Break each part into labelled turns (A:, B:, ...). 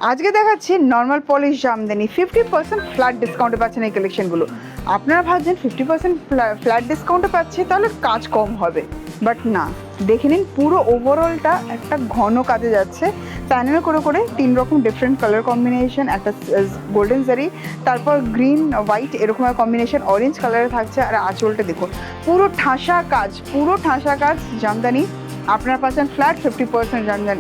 A: আজকে দেখাচ্ছি normal polish Jamdani 50% flat ডিসকাউন্টে পাচ্ছেন এই কালেকশনগুলো। আপনারা ভাবছেন 50% ফ্ল্যাট ডিসকাউন্টে পাচ্ছি তাহলে কাজ কম হবে, বাট না, দেখে নিন পুরো ওভারঅলটা একটা ঘন কাজে যাচ্ছে। প্যানেল করে করে 3 রকম ডিফারেন্ট কালার কম্বিনেশন, একটা গোল্ডেন জারি, তারপর গ্রিন হোয়াইট এরকম কম্বিনেশন, অরেঞ্জ কালারে থাকছে। আর আঁচলটা দেখুন পুরো ঠাসা কাজ, পুরো ঠাসা কাজ জামদানি। আপনারা পাচ্ছেন ফ্ল্যাট 50%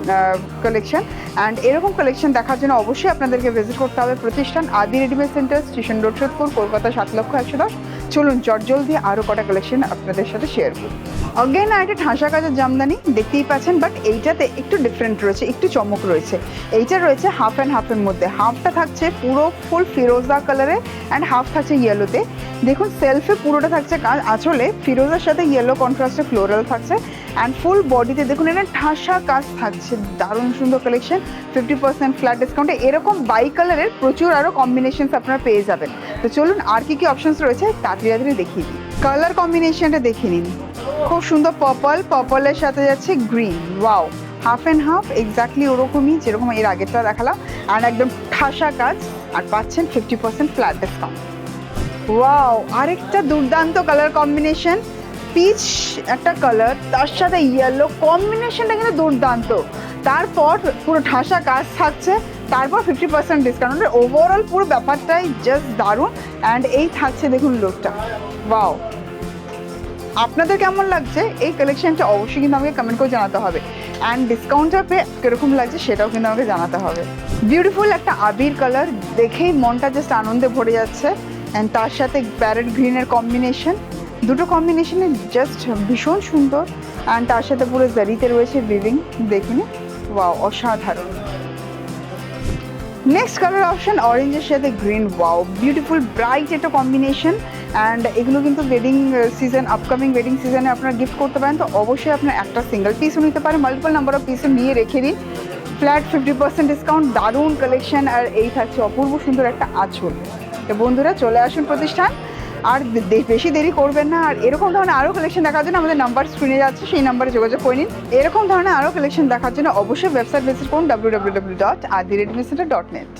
A: কালেকশন। অ্যান্ড এরকম কালেকশন দেখার জন্য অবশ্যই আপনাদেরকে ভিজিট করতে হবে প্রতিষ্ঠান আদি readymade centre, station road, Sodepur, Kolkata 7,110,000। চলুন চটজলদি আরও কটা কালেকশন আপনাদের সাথে শেয়ার করি। অগেন একটা ঠাসা কাজের জামদানি দেখতেই পাচ্ছেন, বাট এইটাতে একটু ডিফারেন্ট রয়েছে, একটু চমক রয়েছে। এইটা রয়েছে হাফ অ্যান্ড হাফের মধ্যে। হাফটা থাকছে পুরো ফুল ফিরোজা কালারে অ্যান্ড হাফ থাকছে ইয়েলোতে। দেখুন সেলফে পুরোটা থাকছে কাজ, আঁচলে ফিরোজার সাথে ইয়েলো কন্ট্রাস্টে ফ্লোরাল থাকছে। অ্যান্ড ফুল বডিতে দেখুন এটা ঠাসা কাজ থাকছে, দারুণ সুন্দর কালেকশন। 50% ফ্ল্যাট ডিসকাউন্টে এরকম বাই কালারের প্রচুর আরও কম্বিনেশনস আপনারা পেয়ে যাবেন। তো চলুন আর কি কি অপশনস রয়েছে তাড়াতাড়ি দেখিয়ে দিই। কালার কম্বিনেশনটা দেখে নিন, খুব সুন্দর পার্পলের সাথে যাচ্ছে green. Wow, half and half exactly ওরকমই যেরকম এর আগেরটা দেখালাম। আর একদম ঠাসা কাজ, আর পাচ্ছেন 50% ফ্ল্যাট ডিসকাউন্ট। ওয়াও, আরেকটা দুর্দান্ত কালার কম্বিনেশন, পিচ একটা কালার তার সাথে ইয়েলো কম্বিনেশনটা কিন্তু দুর্দান্ত। তারপর পুরো ঠাসা কাজ থাকছে, তারপর 50% ডিসকাউন্ট। ওভারঅল পুরো ব্যাপারটাই জাস্ট দারুণ। অ্যান্ড এই থাকছে দেখুন লুকটা। ওয়াও, আপনাদের কেমন লাগছে এই কালেকশনটা অবশ্যই কিন্তু আমাকে কমেন্ট করে জানাতে হবে। অ্যান্ড ডিসকাউন্টটা পেয়ে কীরকম লাগছে সেটাও কিন্তু আমাকে জানাতে হবে। বিউটিফুল একটা আবির কালার, দেখেই মনটা জাস্ট আনন্দে ভরে যাচ্ছে। অ্যান্ড তার সাথে প্যারেট গ্রিনের কম্বিনেশন, দুটো কম্বিনেশনে জাস্ট ভীষণ সুন্দর। অ্যান্ড তার সাথে পুরো জারিতে রয়েছে উইভিং, দেখে নিন। ওয়াও, অসাধারণ। নেক্সট কালার অপশন অরেঞ্জের সাথে গ্রিন। ওয়াও, বিউটিফুল ব্রাইট একটা কম্বিনেশন। অ্যান্ড এগুলো কিন্তু ওয়েডিং সিজন, আপকামিং ওয়েডিং সিজনে আপনারা গিফট করতে পারেন। তো অবশ্যই আপনার একটা সিঙ্গেল পিসও নিতে পারেন, মাল্টিপল নাম্বার অফ পিসও নিয়ে রেখে দিন। ফ্ল্যাট 50% ডিসকাউন্ট, দারুণ কালেকশন। আর এই থাকছে অপূর্ব সুন্দর একটা আঁচল। তো বন্ধুরা চলে আসুন প্রতিষ্ঠান, আর বেশি দেরি করবেন না। আর এরকম ধরনের আরও কালেকশন দেখার জন্য আমাদের নাম্বার স্ক্রিনে যাচ্ছে, সেই নাম্বারে যোগাযোগ করে নিন। এরকম ধরনের আরও কালেকশন দেখার জন্য অবশ্যই ওয়েবসাইট ভিজিট করুন www.adiredmessenter.net।